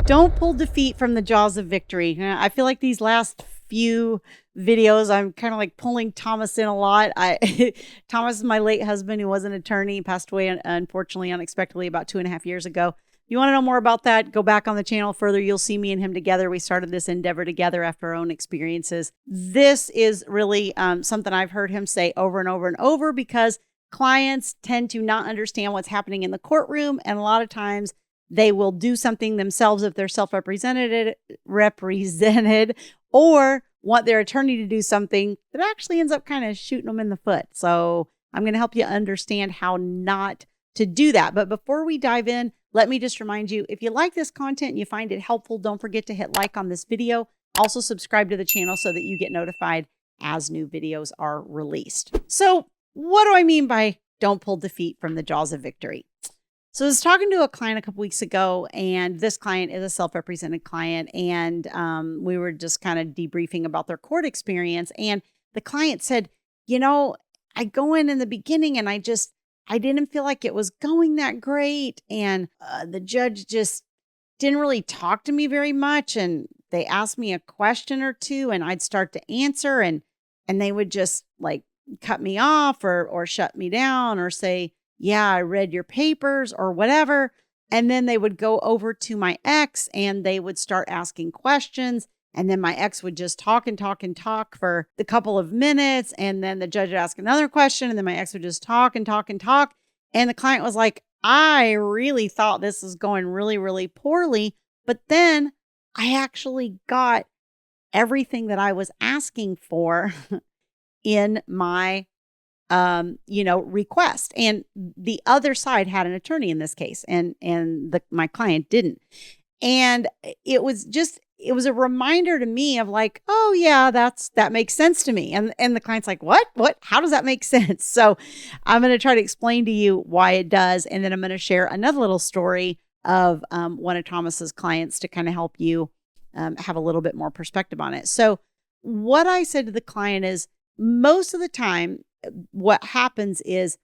Don't pull defeat from the jaws of victory. I feel like these last few videos, I'm kind of like pulling Thomas in a lot. Thomas is my late husband who was an attorney. He passed away, unfortunately, unexpectedly about 2.5 years ago. If you want to know more about that, go back on the channel further. You'll see me and him together. We started this endeavor together after our own experiences. This is really something I've heard him say over and over and over, because clients tend to not understand what's happening in the courtroom. And a lot of times they will do something themselves if they're self-represented, or want their attorney to do something that actually ends up kind of shooting them in the foot. So I'm going to help you understand how not to do that. But before we dive in, let me just remind you, if you like this content and you find it helpful, don't forget to hit like on this video. Also subscribe to the channel so that you get notified as new videos are released. So what do I mean by don't pull defeat from the jaws of victory? So I was talking to a client a couple weeks ago, and this client is a self-represented client. And we were just kind of debriefing about their court experience. And the client said, I go in the beginning and I didn't feel like it was going that great. And the judge just didn't really talk to me very much. And they asked me a question or two and I'd start to answer, and they would just like cut me off or shut me down or say, yeah, I read your papers or whatever. And then they would go over to my ex and they would start asking questions. And then my ex would just talk and talk and talk for a couple of minutes. And then the judge would ask another question. And then my ex would just talk and talk and talk. And the client was like, I really thought this was going really, really poorly. But then I actually got everything that I was asking for in my request. And the other side had an attorney in this case, and my client didn't. And it was a reminder to me of like, oh yeah, that makes sense to me. And the client's like, what? How does that make sense? So I'm going to try to explain to you why it does. And then I'm going to share another little story of one of Thomas's clients to kind of help you have a little bit more perspective on it. So what I said to the client is, most of the time, what happens is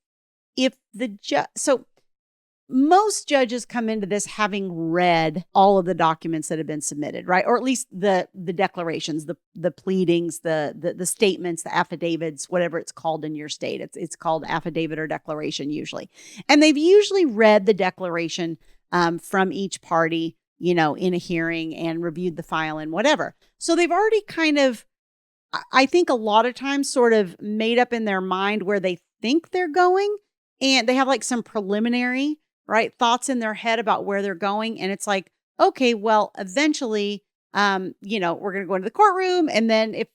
most judges come into this having read all of the documents that have been submitted, right? Or at least the declarations, the pleadings, the statements, the affidavits, whatever it's called in your state. It's called affidavit or declaration usually. And they've usually read the declaration from each party, in a hearing, and reviewed the file and whatever. So they've already kind of, I think a lot of times, sort of made up in their mind where they think they're going, and they have like some preliminary, right, thoughts in their head about where they're going. And it's like, okay, well, eventually, we're going to go into the courtroom. And then if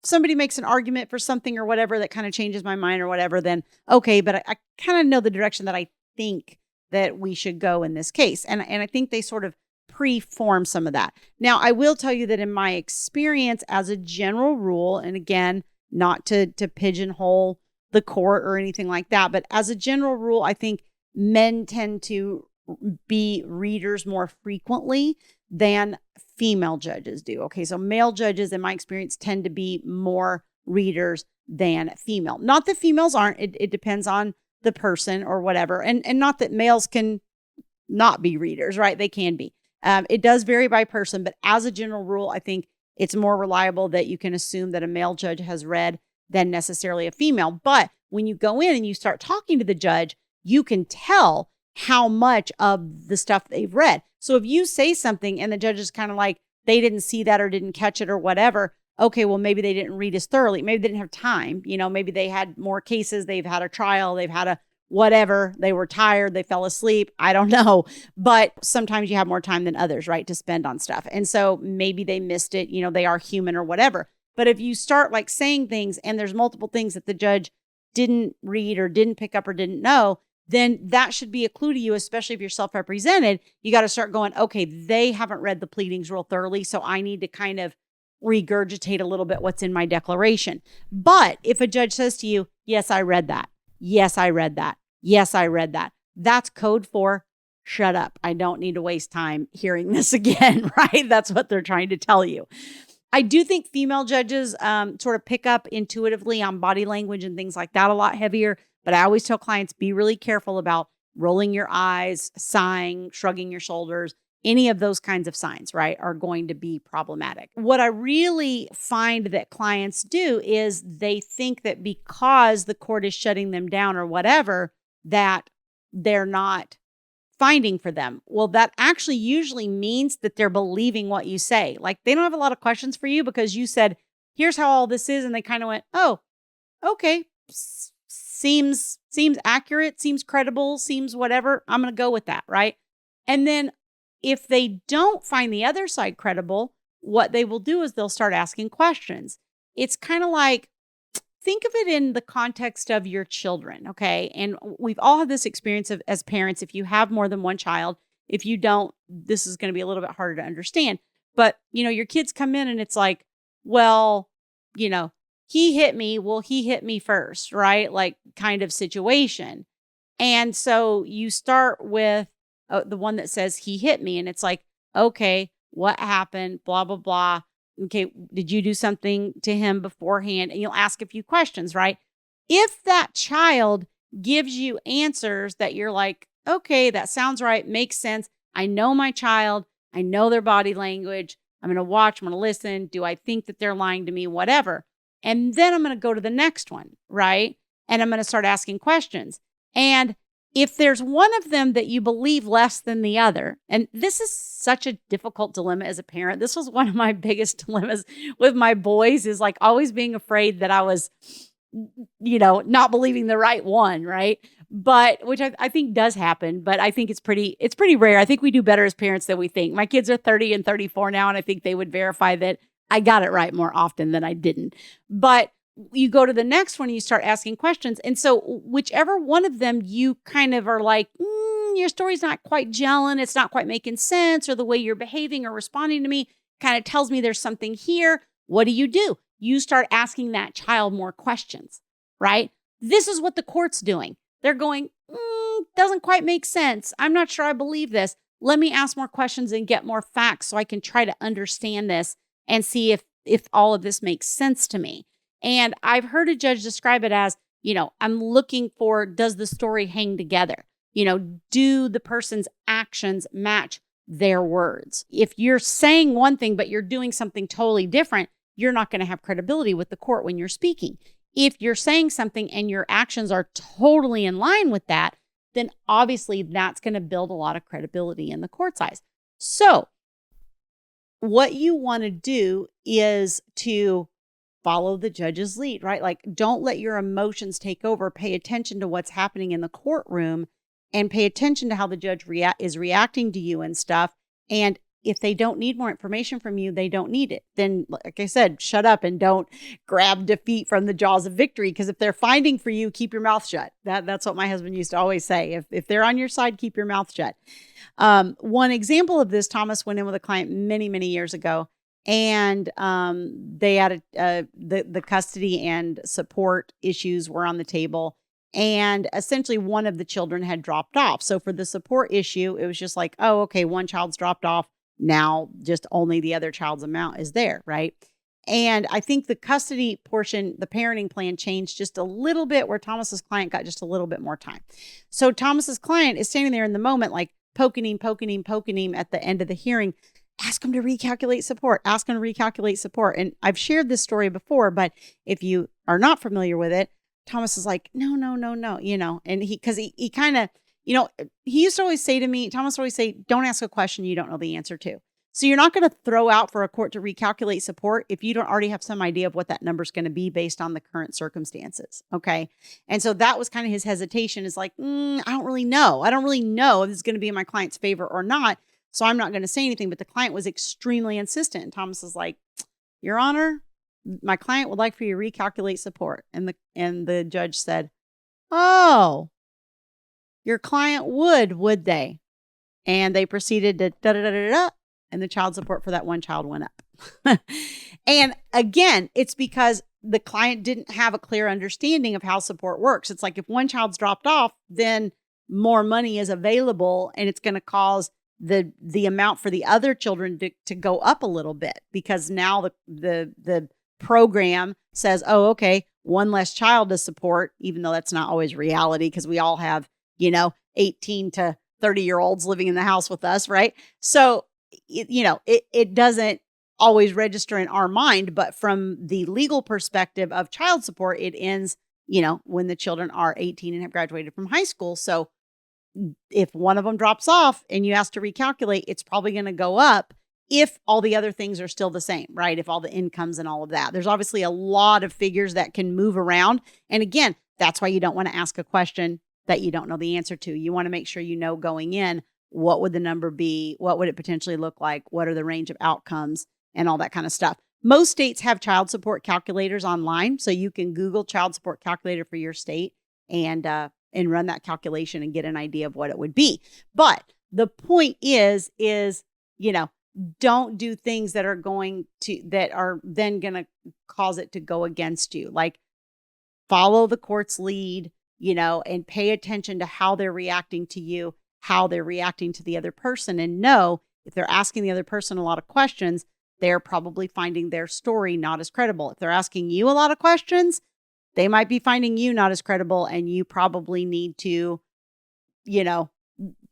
somebody makes an argument for something or whatever that kind of changes my mind or whatever, then okay, but I kind of know the direction that I think that we should go in this case. And I think they sort of pre-form some of that. Now, I will tell you that in my experience, as a general rule, and again, not to pigeonhole the court or anything like that, but as a general rule, I think men tend to be readers more frequently than female judges do. Okay, so male judges, in my experience, tend to be more readers than female. Not that females aren't, it depends on the person or whatever. And not that males can not be readers, right? They can be. It does vary by person, but as a general rule, I think it's more reliable that you can assume that a male judge has read than necessarily a female. But when you go in and you start talking to the judge, you can tell how much of the stuff they've read. So if you say something and the judge is kind of like, they didn't see that or didn't catch it or whatever, okay, well, maybe they didn't read as thoroughly. Maybe they didn't have time. Maybe they had more cases. They've had a trial. They've had a whatever. They were tired. They fell asleep. I don't know. But sometimes you have more time than others, right, to spend on stuff. And so maybe they missed it. They are human or whatever. But if you start like saying things and there's multiple things that the judge didn't read or didn't pick up or didn't know, then that should be a clue to you, especially if you're self-represented. You got to start going, okay, they haven't read the pleadings real thoroughly, so I need to kind of regurgitate a little bit what's in my declaration. But if a judge says to you, yes, I read that. Yes, I read that. Yes, I read that. That's code for shut up. I don't need to waste time hearing this again, right? That's what they're trying to tell you. I do think female judges sort of pick up intuitively on body language and things like that a lot heavier. But I always tell clients, be really careful about rolling your eyes, sighing, shrugging your shoulders. any of those kinds of signs, right, are going to be problematic. What I really find that clients do is they think that because the court is shutting them down or whatever, that they're not finding for them. Well, that actually usually means that they're believing what you say. Like they don't have a lot of questions for you because you said, here's how all this is. And they kind of went, oh, okay. Seems accurate, seems credible, seems whatever. I'm going to go with that, right? And then if they don't find the other side credible, what they will do is they'll start asking questions. It's kind of like, think of it in the context of your children, okay? And we've all had this experience as parents. If you have more than one child, if you don't, this is going to be a little bit harder to understand. But, your kids come in and it's like, well, he hit me. Well, he hit me first, right? Like kind of situation. And so you start with the one that says he hit me. And it's like, okay, what happened? Blah, blah, blah. Okay, did you do something to him beforehand? And you'll ask a few questions, right? If that child gives you answers that you're like, okay, that sounds right, makes sense. I know my child. I know their body language. I'm going to watch, I'm going to listen. Do I think that they're lying to me? Whatever. And then I'm going to go to the next one, right? And I'm going to start asking questions. And if there's one of them that you believe less than the other, and this is such a difficult dilemma as a parent. This was one of my biggest dilemmas with my boys, is like always being afraid that I was, not believing the right one, right? But which I think does happen, but I think it's pretty rare. I think we do better as parents than we think. My kids are 30 and 34 now, and I think they would verify that I got it right more often than I didn't. But you go to the next one and you start asking questions. And so whichever one of them you kind of are like, your story's not quite gelling, it's not quite making sense, or the way you're behaving or responding to me kind of tells me there's something here. What do? You start asking that child more questions, right? This is what the court's doing. They're going, doesn't quite make sense. I'm not sure I believe this. Let me ask more questions and get more facts so I can try to understand this and see if all of this makes sense to me. And I've heard a judge describe it as, I'm looking for, does the story hang together? Do the person's actions match their words? If you're saying one thing, but you're doing something totally different, you're not going to have credibility with the court when you're speaking. If you're saying something and your actions are totally in line with that, then obviously that's going to build a lot of credibility in the court's eyes. So what you want to do is to follow the judge's lead, right? Like, don't let your emotions take over. Pay attention to what's happening in the courtroom and pay attention to how the judge is reacting to you and stuff. And if they don't need more information from you, they don't need it. Then, like I said, shut up and don't grab defeat from the jaws of victory. Because if they're finding for you, keep your mouth shut. That's what my husband used to always say. If they're on your side, keep your mouth shut. One example of this, Thomas went in with a client many, many years ago. And they had the custody and support issues were on the table. And essentially one of the children had dropped off. So for the support issue, it was just like, oh, okay, one child's dropped off. Now just only the other child's amount is there, right? And I think the custody portion, the parenting plan changed just a little bit where Thomas's client got just a little bit more time. So Thomas's client is standing there in the moment, like poking him at the end of the hearing. Ask him to recalculate support. And I've shared this story before, but if you are not familiar with it, Thomas is like, no, and he kind of, he used to always say to me, Thomas would always say, don't ask a question you don't know the answer to. So you're not going to throw out for a court to recalculate support if you don't already have some idea of what that number is going to be based on the current circumstances. Okay. And so that was kind of his hesitation, is like, I don't really know. I don't really know if this is going to be in my client's favor or not. So I'm not going to say anything. But the client was extremely insistent. And Thomas is like, Your Honor, my client would like for you to recalculate support. And the judge said, oh, your client would they? And they proceeded to da-da-da-da-da. And the child support for that one child went up. And again, it's because the client didn't have a clear understanding of how support works. It's like if one child's dropped off, then more money is available, and it's going to cause the amount for the other children to go up a little bit, because now the program says, oh, okay, one less child to support, even though that's not always reality, because we all have, 18 to 30-year-olds living in the house with us, right? So, it doesn't always register in our mind, but from the legal perspective of child support, it ends, when the children are 18 and have graduated from high school. So if one of them drops off and you ask to recalculate, it's probably going to go up if all the other things are still the same, right? If all the incomes and all of that. There's obviously a lot of figures that can move around. And again, that's why you don't want to ask a question that you don't know the answer to. You want to make sure you know going in, what would the number be? What would it potentially look like? What are the range of outcomes and all that kind of stuff? Most states have child support calculators online. So you can Google child support calculator for your state and run that calculation and get an idea of what it would be. But the point is, don't do things that are then going to cause it to go against you. Like follow the court's lead, and pay attention to how they're reacting to you, how they're reacting to the other person, and know if they're asking the other person a lot of questions, they're probably finding their story not as credible. If they're asking you a lot of questions, they might be finding you not as credible, and you probably need to,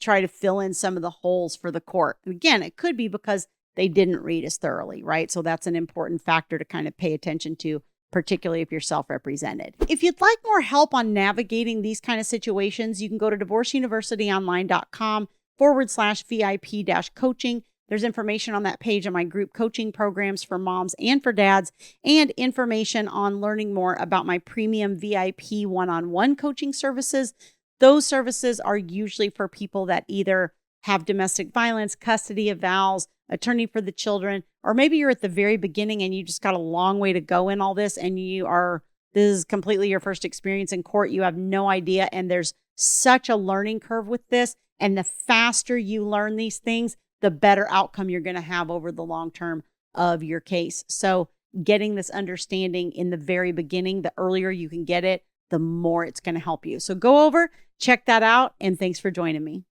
try to fill in some of the holes for the court. And again, it could be because they didn't read as thoroughly, right? So that's an important factor to kind of pay attention to, particularly if you're self-represented. If you'd like more help on navigating these kind of situations, you can go to divorceuniversityonline.com/VIP-coaching. There's information on that page on my group coaching programs for moms and for dads, and information on learning more about my premium VIP one-on-one coaching services. Those services are usually for people that either have domestic violence, custody evals, attorney for the children, or maybe you're at the very beginning and you just got a long way to go in all this, and this is completely your first experience in court. You have no idea, and there's such a learning curve with this. And the faster you learn these things, the better outcome you're going to have over the long term of your case. So getting this understanding in the very beginning, the earlier you can get it, the more it's going to help you. So go over, check that out, and thanks for joining me.